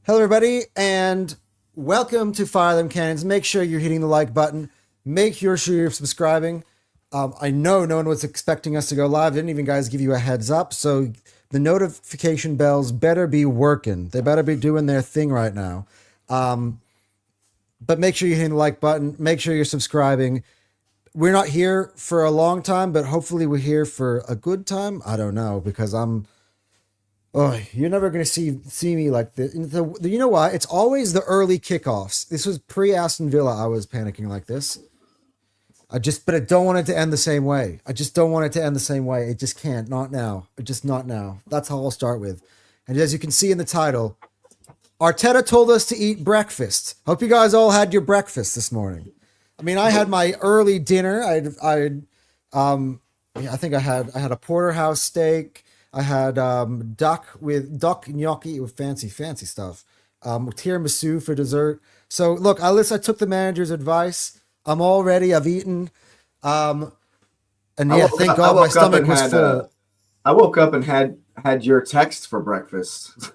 Hello, everybody, and welcome to Fire Them Cannons. Make sure you're hitting the like button. Make sure you're subscribing. I know no one was expecting us to go live. Didn't even guys give you a heads up. So the notification bells better be working. They better be doing their thing right now. But make sure you're hitting the like button. Make sure you're subscribing. We're not here for a long time, but hopefully we're here for a good time. I don't know, because you're never going to see me like this. You know why? It's always the early kickoffs. This was pre-Aston Villa. I was panicking like this. But I don't want it to end the same way. I just don't want it to end the same way. It just can't. Not now. Just not now. That's how I'll start with. And as you can see in the title, Arteta told us to eat breakfast. Hope you guys all had your breakfast this morning. I mean, I had my early dinner. I think I had a porterhouse steak. I had duck gnocchi with fancy stuff. Tiramisu for dessert. So look, I took the manager's advice. I'm all ready. I've eaten. And yeah, thank God my stomach was full. I woke up and had your text for breakfast.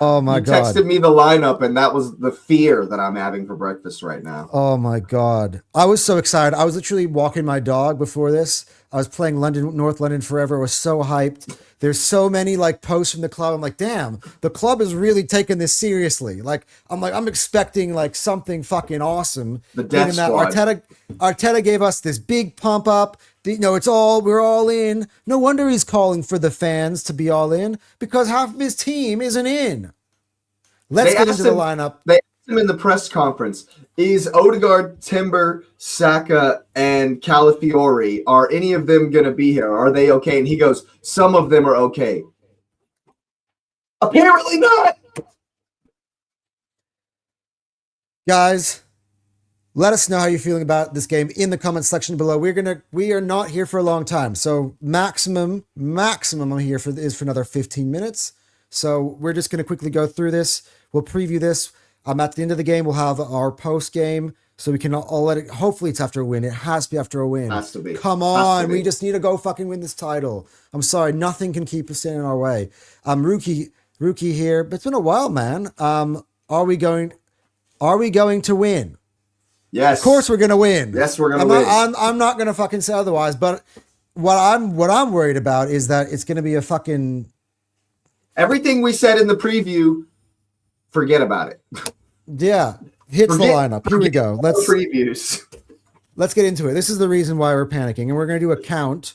Oh my God. You texted me the lineup, and that was the fear that I'm having for breakfast right now. Oh my God. I was so excited. I was literally walking my dog before this. I was playing North London Forever. I was so hyped. There's so many posts from the club. I'm like, damn, the club is really taking this seriously. I'm expecting something fucking awesome. The death squad. Arteta gave us this big pump up. We're all in. No wonder he's calling for the fans to be all in, because half of his team isn't in. Let's get into the lineup. They asked him in the press conference, is Odegaard, Timber, Saka, and Calafiori, are any of them going to be here? Are they okay? And he goes, some of them are okay. Apparently not. Guys, let us know how you're feeling about this game in the comment section below. We are not here for a long time. So maximum I'm here for another 15 minutes. So we're just going to quickly go through this. We'll preview this. At the end of the game, we'll have our post game. So we can all let it. Hopefully it's after a win. It has to be after a win. Has to be. Come on. We just need to go fucking win this title. I'm sorry. Nothing can keep us in our way. Rookie here, but it's been a while, man. Are we going to win? Yes. Of course we're gonna win. Yes, we're gonna win. I'm not gonna fucking say otherwise. But what I'm worried about is that it's gonna be a fucking. Everything we said in the preview, forget about it. Yeah, the lineup. Here we go. Let's previews. Let's get into it. This is the reason why we're panicking, and we're gonna do a count,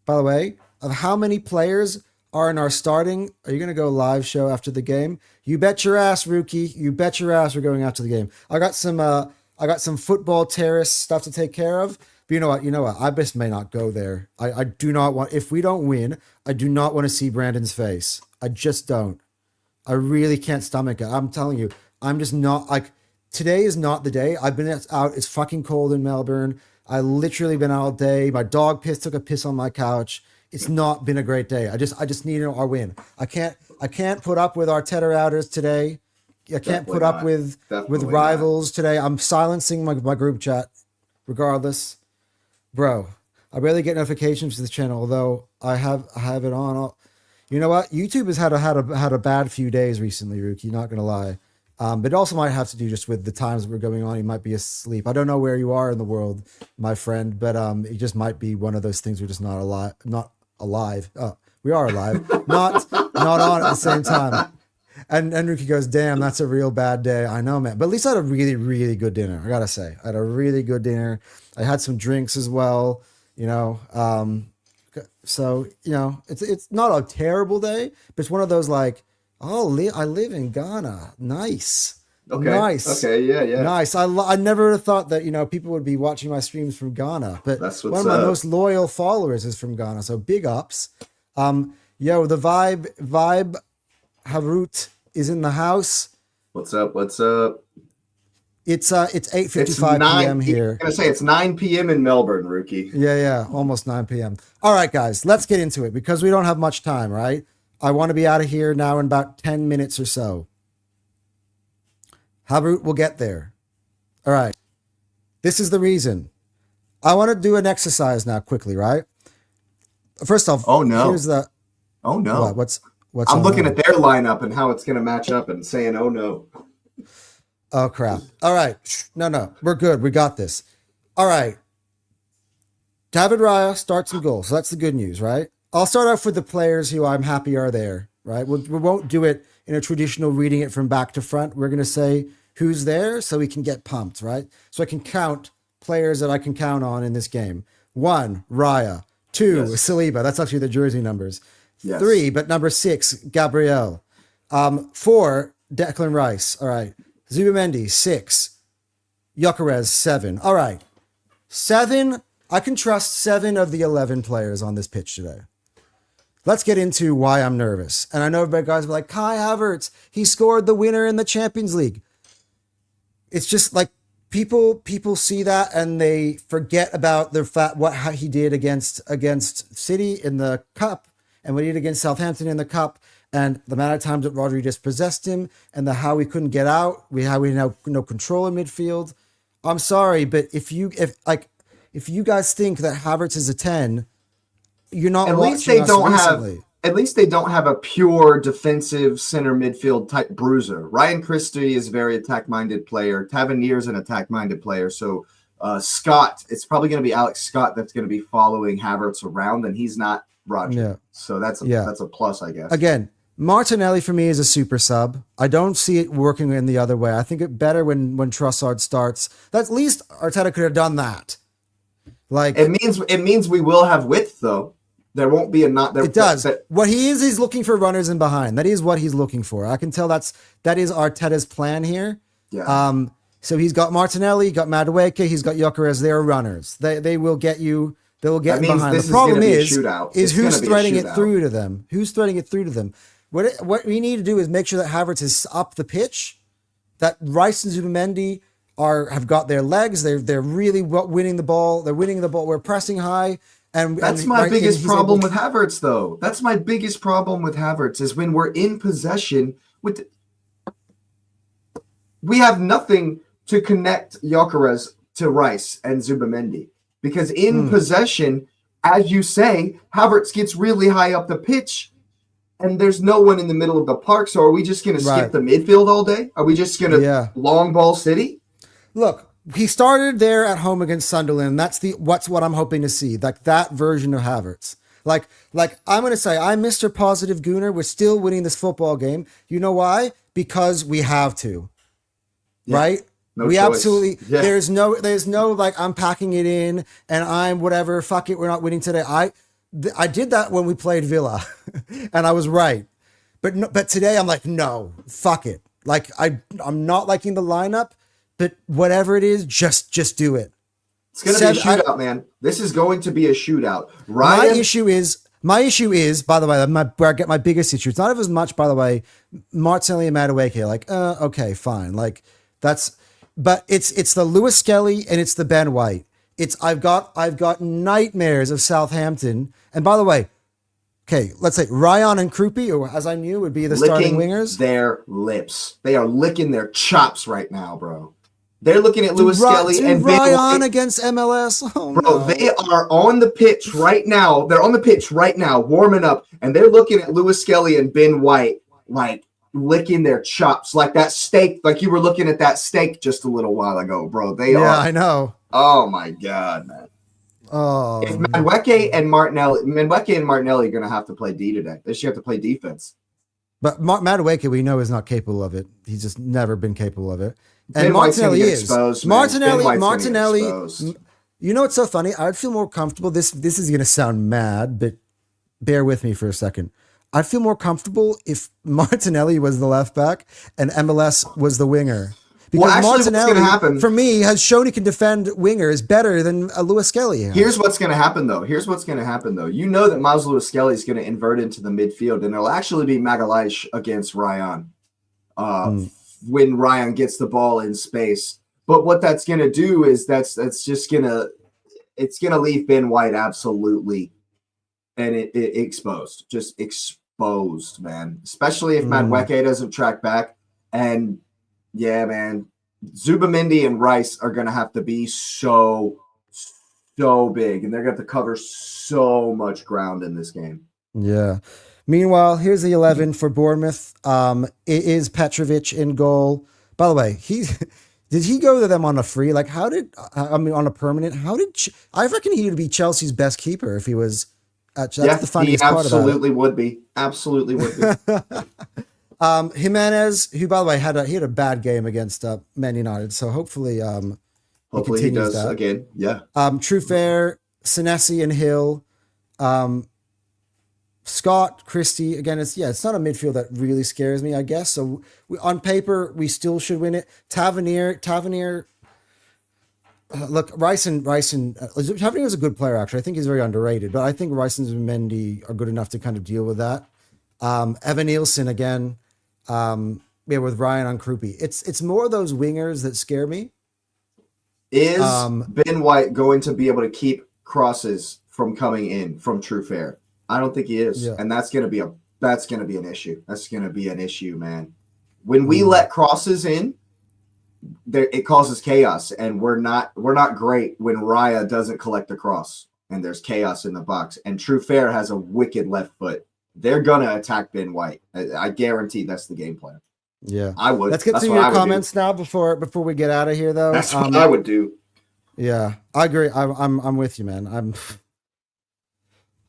by the way, of how many players are in our starting. Are you gonna go live show after the game? You bet your ass, rookie. You bet your ass we're going after the game. I got some football terrace stuff to take care of. But you know what? I just may not go there. I do not want, if we don't win, I do not want to see Brandon's face. I just don't. I really can't stomach it. I'm telling you, I'm just not, today is not the day. I've been out. It's fucking cold in Melbourne. I literally been out all day. My dog took a piss on my couch. It's not been a great day. I just need our win. I can't put up with Arteta outers today. I can't put up with rivals today. I'm silencing my group chat regardless. Bro, I rarely get notifications to this channel, although I have it on. You know what? YouTube has had a bad few days recently, Rookie, not going to lie. But it also might have to do just with the times that we're going on. You might be asleep. I don't know where you are in the world, my friend, but it just might be one of those things we're just not alive. We are alive. not on at the same time. And Rookie goes, damn, that's a real bad day. I know, man. But at least I had a really, really good dinner. I got to say, I had a really good dinner. I had some drinks as well, so, it's not a terrible day, but it's one of those I live in Ghana. Nice. Okay. Nice. Okay. Yeah. Nice. I never would have thought that, people would be watching my streams from Ghana, but that's one of my most loyal followers is from Ghana. So big ups. The vibe Harut is in the house. What's up? It's 8:55 p.m. here. I'm gonna say it's 9 p.m. in Melbourne, Rookie. Yeah, almost 9 p.m. All right, guys, let's get into it because we don't have much time, right? I want to be out of here now in about 10 minutes or so. Harut will get there. All right. This is the reason. I want to do an exercise now quickly, right? First off, oh no. Here's the Oh no. What's What's I'm oh looking no? at their lineup and how it's going to match up and saying, oh no. Oh crap! All right, no, we're good. We got this. All right, David Raya starts some goals, so that's the good news, right? I'll start off with the players who I'm happy are there, right? We won't do it in a traditional reading it from back to front. We're going to say who's there so we can get pumped, right? So I can count players that I can count on in this game. 1, Raya. 2, Yes. Saliba. That's actually the jersey numbers. Yes. 3, but number 6, Gabriel. 4, Declan Rice. All right. Zubamendi, 6. Gyökeres, 7. All right. 7. I can trust 7 of the 11 players on this pitch today. Let's get into why I'm nervous. And I know everybody guys are like, Kai Havertz, he scored the winner in the Champions League. It's just like people see that and they forget about the fact how he did against City in the cup and what he did against Southampton in the cup and the amount of times that Rodri dispossessed him and how we couldn't get out. How we had no control in midfield. I'm sorry, but if you guys think that Havertz is a 10, you're not. At least they don't have a pure defensive center midfield type bruiser. Ryan Christie is a very attack-minded player. Tavernier's an attack-minded player. So Scott, it's probably going to be Alex Scott that's going to be following Havertz around, and he's not Roger. Yeah. So that's a plus, I guess. Again, Martinelli for me is a super sub. I don't see it working in the other way. I think it better when Trossard starts. At least Arteta could have done that. Like it means we will have width though. There won't be a not there. It does. What he's looking for runners in behind. That is what he's looking for. I can tell that is Arteta's plan here. Yeah. So he's got Martinelli, got Madueke, he's got Gyökeres. They're runners. They will get you. They will get behind. The problem is who's threading it through to them. Who's threading it through to them? What we need to do is make sure that Havertz is up the pitch. That Rice and Zubamendi have got their legs. They're really winning the ball. They're winning the ball. We're pressing high. That's my biggest problem with Havertz, though. That's my biggest problem with Havertz is when we're in possession. We have nothing to connect Gyökeres to Rice and Zubamendi because in possession, as you say, Havertz gets really high up the pitch, and there's no one in the middle of the park. So are we just going to skip the midfield all day? Are we just going to long ball City? Look. He started there at home against Sunderland. That's what I'm hoping to see. Like that version of Havertz. Like I'm going to say, I'm Mr. Positive Gooner. We're still winning this football game. You know why? Because we have to. Yeah, right? No we choice. Absolutely. Yeah. There's no like I'm packing it in and I'm whatever. Fuck it. We're not winning today. I did that when we played Villa, and I was right. But today I'm like, no, fuck it. Like I'm not liking the lineup. But whatever it is, just do it. It's going to be a shootout, man. This is going to be a shootout. My issue is, by the way, where I get my biggest issue. It's not as much, by the way, Martinelli and Madueke. Like, okay, fine. Like but it's the Lewis Skelly and it's the Ben White. I've got nightmares of Southampton. And by the way, okay, let's say Ryan and Krupi, or as I knew, would be the starting wingers. Their lips. They are licking their chops right now, bro. They're looking at Lewis Skelly and Ryan against MLS. Oh, bro, no. They are on the pitch right now. They're on the pitch right now, warming up, and they're looking at Lewis Skelly and Ben White, like licking their chops, like that steak, like you were looking at that steak just a little while ago, bro. They are. Yeah, I know. Oh my god, man. Oh. If Madueke and Martinelli are going to have to play D today. They should have to play defense. But Madueke, we know, is not capable of it. He's just never been capable of it. And Martinelli is. Martinelli. You know what's so funny? I'd feel more comfortable. This is going to sound mad, but bear with me for a second. I'd feel more comfortable if Martinelli was the left back and MLS was the winger. Because Martinelli, for me, has shown he can defend wingers better than Lewis Skelly has. Here's what's going to happen, though. You know that Miles Lewis Skelly is going to invert into the midfield, and it'll actually be Magalhaes against Ryan when Ryan gets the ball in space. But what that's going to do is that's just going to leave Ben White absolutely and it exposed, just exposed, man. Especially if Madueke doesn't track back. And yeah, man, Zubamendi and Rice are going to have to be so big, and they're going to have to cover so much ground in this game. Yeah. Meanwhile, here's the 11 for Bournemouth. It is Petrovic in goal. By the way, did he go to them on a free? Like, on a permanent? I reckon he would be Chelsea's best keeper if he was. That's the funniest part about it. Absolutely would be. Absolutely would be. Jimenez, who by the way had a bad game against Man United, so hopefully he does that again. Yeah. Truffert, Senesi, and Hill. Scott, Christie, again, it's not a midfield that really scares me, I guess. So on paper, we still should win it. Tavernier, look, Tavernier is a good player, actually. I think he's very underrated, but I think Rice and Mendy are good enough to kind of deal with that. Evan Nielsen, again, with Ryan on Krupi. It's more those wingers that scare me. Is Ben White going to be able to keep crosses from coming in from Truffert? I don't think he is, and that's going to be an issue. That's going to be an issue, man. When we let crosses in, it causes chaos, and we're not great when Raya doesn't collect the cross and there's chaos in the box. And Truffert has a wicked left foot. They're gonna attack Ben White. I guarantee that's the game plan. Yeah, I would. Let's get to your comments now before we get out of here, though. That's what I would do. Yeah, I agree. I'm with you, man.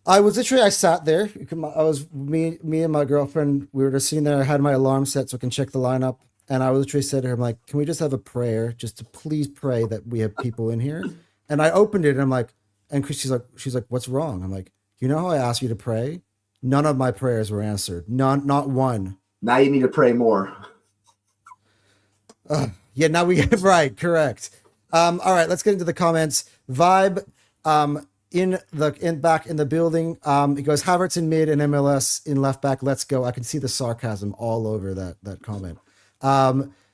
I sat there. I was me and my girlfriend. We were just sitting there. I had my alarm set so I can check the lineup, and I literally said to her, "I'm like, can we just have a prayer, just to please pray that we have people in here?" And I opened it, and I'm like, and she's like, "What's wrong?" I'm like, "You know how I asked you to pray? None of my prayers were answered. Not one. Now you need to pray more." Yeah, now we get right. Correct. All right, let's get into the comments. Vibe. Back in the building. He goes, Havertz in mid and MLS in left back. Let's go. I can see the sarcasm all over that comment.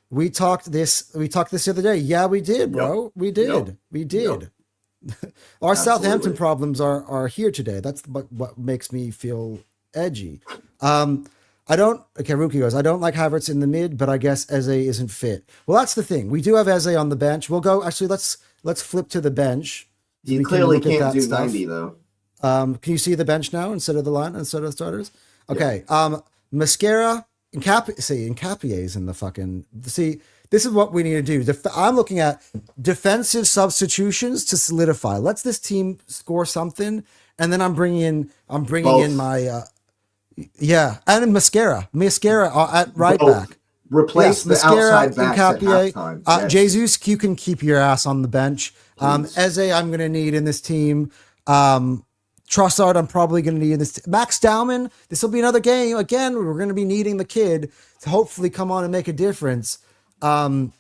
We talked this the other day. Yeah, we did, bro. Yep. We did. Yep. Our Southampton problems are here today. That's what makes me feel edgy. Rookie goes, I don't like Havertz in the mid, but I guess Eze isn't fit. Well, that's the thing. We do have Eze on the bench. We'll go. Actually, let's flip to the bench. You clearly can't do 90 though. Can you see the bench now instead of the starters? Okay. Yeah. Mascara and Capier's in the fucking. See, this is what we need to do. I'm looking at defensive substitutions to solidify. Let's this team score something, and then I'm bringing in my and Mascara at right back. Replace the outside backs at halftime. Yes. Jesus, you can keep your ass on the bench. Eze, I'm going to need in this team. Trossard, I'm probably going to need in this. Max Dowman, this will be another game. Again, we're going to be needing the kid to hopefully come on and make a difference. What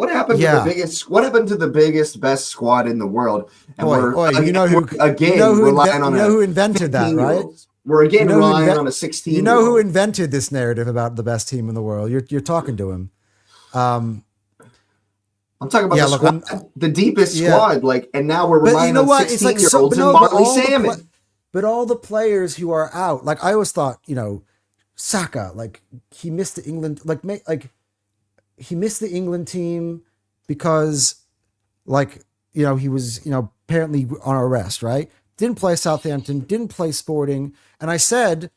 happened to the biggest? What happened to the biggest, best squad in the world? And you know who invented that, right? We're again relying on a 16. You know who invented this narrative about the best team in the world? You're talking to him. I'm talking about the deepest squad. And now we're relying on 16-year-olds and Barley Salmon. But all the players who are out, I always thought, Saka, he missed the England, he missed the England team because, he was, apparently on arrest, right? Didn't play Southampton, didn't play Sporting. And I said,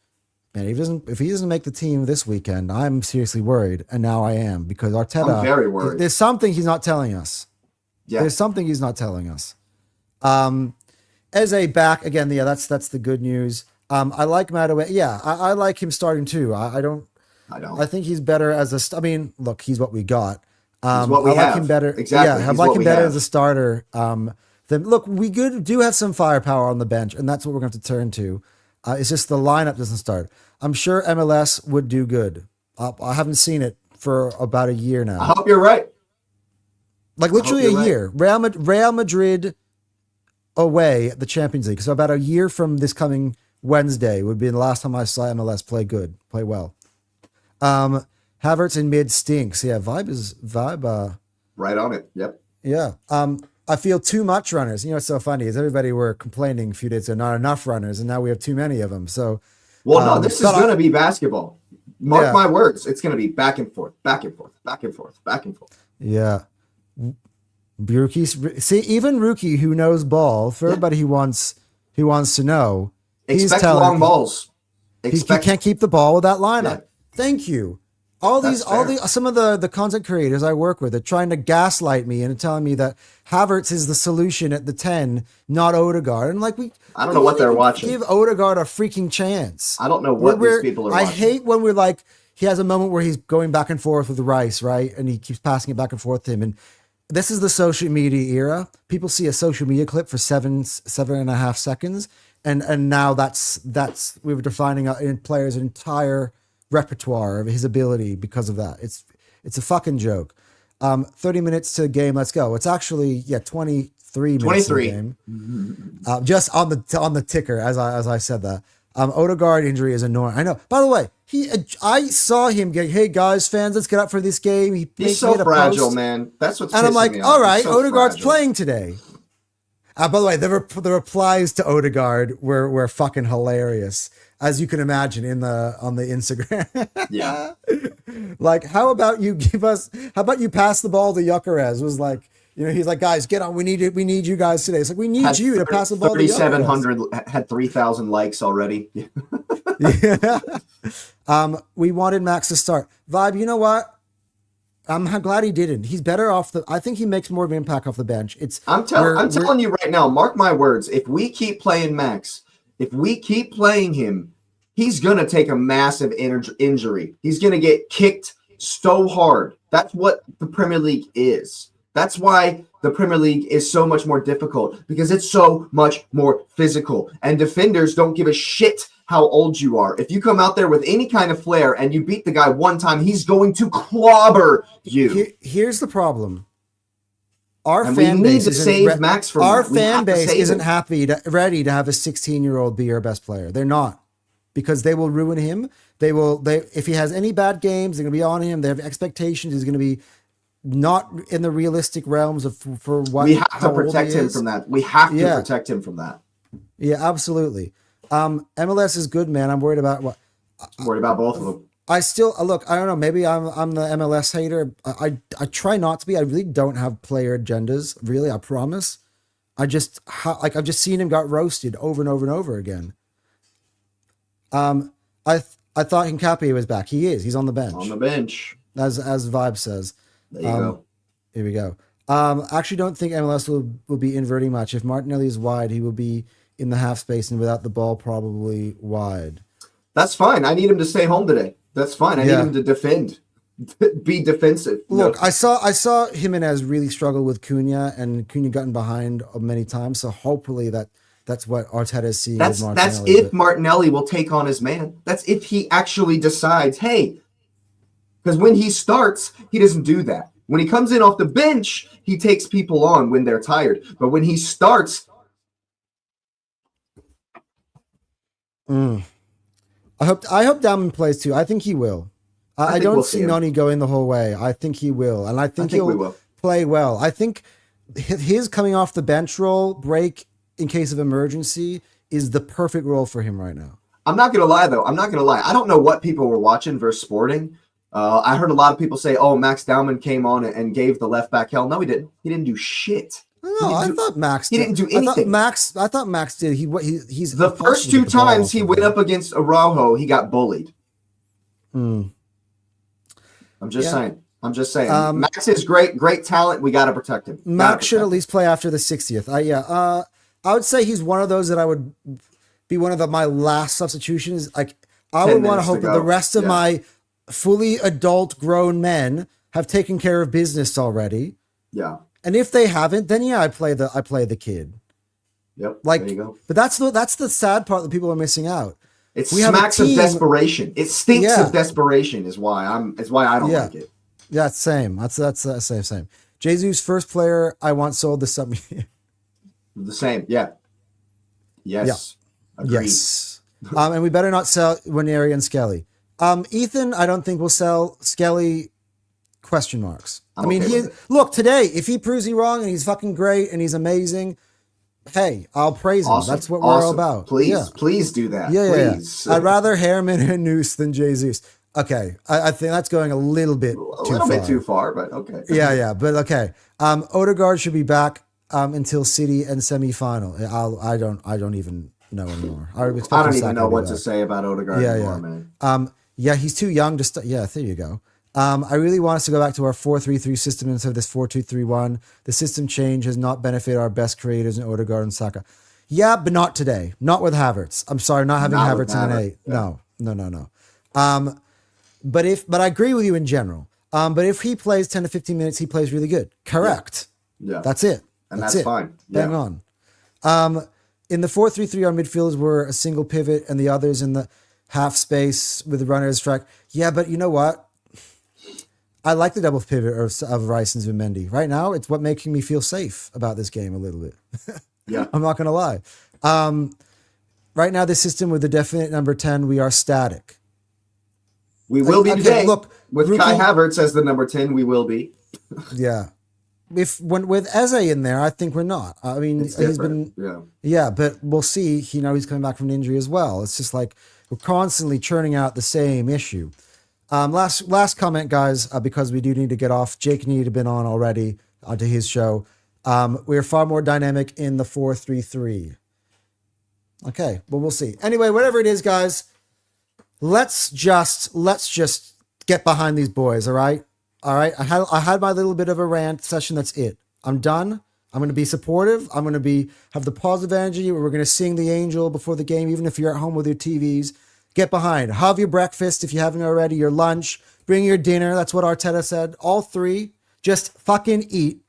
man, if he doesn't make the team this weekend, I'm seriously worried. And now I am, because Arteta, I'm very worried. There's something he's not telling us. Yeah. There's something he's not telling us. Eze back again. Yeah, that's the good news. I like Mattaway. Yeah, I like him starting too. I don't. I think he's better as a. Look, he's what we got. He's what we I like have. him better. Exactly. Yeah, I like him better as a starter. Look, we do have some firepower on the bench, and that's what we're going to have to turn to. It's just the lineup doesn't start. I'm sure MLS would do good. I haven't seen it for about a year now. I hope you're right. Literally a year. Real Madrid away at the Champions League. So about a year from this coming Wednesday would be the last time I saw MLS play well. Havertz in mid stinks. Yeah, vibe. Right on it. Yep. Yeah. I feel too much runners. What's so funny is everybody were complaining a few days ago, not enough runners, and now we have too many of them. So, no, this is going to be basketball. Mark my words. It's going to be back and forth, back and forth, back and forth, back and forth. Yeah. See, even Rookie who knows ball, for everybody who wants to know, Expect telling- long balls. He Expect can't keep the ball with that lineup. Yeah. Thank you. Some of the content creators I work with are trying to gaslight me and telling me that Havertz is the solution at the 10, not Odegaard. And like I don't know what they're watching. Give Odegaard a freaking chance. I don't know what these people are watching. I hate when we're like, he has a moment where he's going back and forth with Rice, right? And he keeps passing it back and forth to him. And this is the social media era. People see a social media clip for 7.5 seconds. And now that's we were defining a player's entire repertoire of his ability because of that. It's a fucking joke. 30 minutes to game. Let's go. It's actually 23 minutes to the game. Just on the ticker as I said that. Odegaard injury is annoying. I know. By the way, I saw him get, hey guys, fans, let's get up for this game. He's so fragile, man. That's what's and I'm like, me all off. right, So Odegaard's fragile. playing today. By the way, the replies to Odegaard were fucking hilarious, as you can imagine on the Instagram. Yeah. Like, how about you pass the ball to Yuckerez? Was like, he's like, guys, get on. We need you guys today. It's like, we need you to pass the ball to Yuckerez. 3,700 had 3,000 likes already. Yeah. We wanted Max to start. Vibe, you know what? I'm glad he didn't. He's better off I think he makes more of an impact off the bench. I'm telling you right now, mark my words, if we keep playing Max, if we keep playing him, he's going to take a massive injury. He's going to get kicked so hard. That's what the Premier League is. That's why the Premier League is so much more difficult, because it's so much more physical. And defenders don't give a shit how old you are. If you come out there with any kind of flair and you beat the guy one time, he's going to clobber you. Here's the problem. Our and fan we need base to save Max from our that. We fan have to base save isn't him. ready to have a 16-year-old be our best player. They're not, because they will ruin him. If he has any bad games, they're going to be on him. They have expectations. He's going to be not in the realistic realms of for what we have to protect him from that. We have to protect him from that. Yeah, absolutely. MLS is good, man. I'm worried about what. I'm worried about both of them. I still look. I don't know. Maybe I'm the MLS hater. I try not to be. I really don't have player agendas. Really, I promise. I've just seen him got roasted over and over and over again. I thought Hincapié was back. He is. He's on the bench. On the bench, as Vibe says. There you go. Here we go. Actually, don't think MLS will be inverting much. If Martinelli is wide, he will be in the half space, and without the ball, probably wide. That's fine. I need him to stay home today. That's fine. I need him to defend, be defensive. Look, I saw Jimenez really struggle with Cunha, and Cunha gotten behind many times. So hopefully that's what Arteta is seeing. That's if Martinelli will take on his man. That's if he actually decides, hey, because when he starts, he doesn't do that. When he comes in off the bench, he takes people on when they're tired. But when he starts, I hope Dalman plays too. I think he will. I don't see Noni going the whole way. I think he will, and I think he'll play well. I think his coming off the bench role, break in case of emergency, is the perfect role for him right now. I'm not gonna lie though. I don't know what people were watching versus Sporting. I heard a lot of people say, "Oh, Max Dalman came on and gave the left back hell." No, he didn't. He didn't do shit. No, I thought Max did. He didn't do anything. I thought Max did. He's the first two times he went up against Araujo, he got bullied. I'm just saying. Max is great talent. We got to protect him. Max should at least play after the 60th. I would say he's one of those that I would be one of my last substitutions. Like, I would want to hope that the rest of my fully adult grown men have taken care of business already. Yeah. And if they haven't, then I play the kid. Yep. Like, there you go. But that's the sad part that people are missing out. It smacks of desperation. It stinks of desperation. Is why I don't like it. Yeah, same. That's same. Jesus, first player I want sold this summer. The same. Yeah. Yes. Yeah. Agreed. Yes. And we better not sell Waneri and Skelly. Ethan, I don't think we'll sell Skelly. Question marks. I mean, look, today, if he proves me wrong and he's fucking great and he's amazing, hey, I'll praise him. That's what we're all about. Please do that. Please. I'd rather Harriman and Noose than Jesus. Okay, I think that's going a little bit too far, but okay. Yeah, but okay. Odegaard should be back until City and semi-final. I don't even know anymore. I was I expecting don't even Saka know to be what to back. say about Odegaard Yeah, anymore, yeah. man. Yeah, he's too young to start. Yeah, there you go. I really want us to go back to our 4-3-3 system instead of this 4-2-3-1. The system change has not benefited our best creators in Odegaard and Saka. Yeah, but not today. Not with Havertz. I'm sorry, not having Not with Havertz in an Havertz, 8. yeah. No. But I agree with you in general. But if he plays 10 to 15 minutes, he plays really good. Correct. Yeah. That's it. And That's that's it. fine. Bang Yeah. on. In the 4-3-3, our midfielders were a single pivot and the others in the half space with the runner as strike. Yeah, but you know what? I like the double pivot of Rice and Zubimendi. Right now, it's what making me feel safe about this game a little bit. Yeah. I'm not going to lie. Right now, the system with the definite number 10, we are static. We will be Okay, today. look, with Rookie- Kai Havertz as the number 10, we will be. Yeah. With Eze in there, I think we're not. I mean, It's he's been different. yeah, but we'll see. He's coming back from an injury as well. It's just like we're constantly churning out the same issue. Last comment, guys, because we do need to get off. Jake needed to been on already onto his show. We're far more dynamic in the 4-3-3. Okay, well, we'll see. Anyway, whatever it is, guys, let's just get behind these boys. All right. I had my little bit of a rant session. That's it. I'm done. I'm going to be supportive. I'm going to have the positive energy. We're going to sing the angel before the game, even if you're at home with your TVs. Get behind. Have your breakfast if you haven't already. Your lunch. Bring your dinner. That's what Arteta said. All three. Just fucking eat.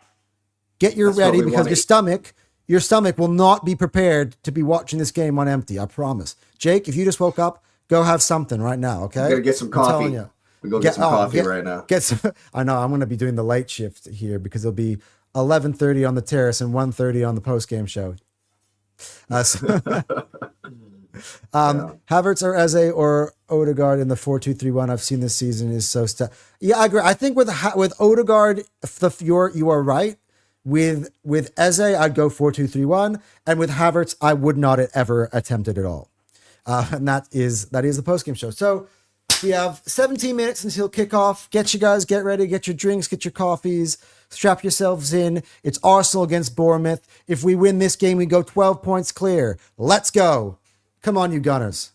Get your That's what ready we because wanna your stomach will not be prepared to be watching this game on empty. I promise. Jake, if you just woke up, go have something right now. Okay. I'm going to get some I'm coffee. telling you. We go get some coffee right now. Get some. I know I'm going to be doing the late shift here because it'll be 11:30 on the terrace and 1:30 on the post game show. Havertz or Eze or Odegaard in the 4-2-3-1 I've seen this season is so yeah, I agree. I think with Odegaard, you are right. With Eze, I'd go 4-2-3-1, and with Havertz, I would not have ever attempted at all. And that is the post game show. So. We have 17 minutes until kickoff. Get ready, get your drinks, get your coffees, strap yourselves in. It's Arsenal against Bournemouth. If we win this game, we go 12 points clear. Let's go. Come on, you Gunners.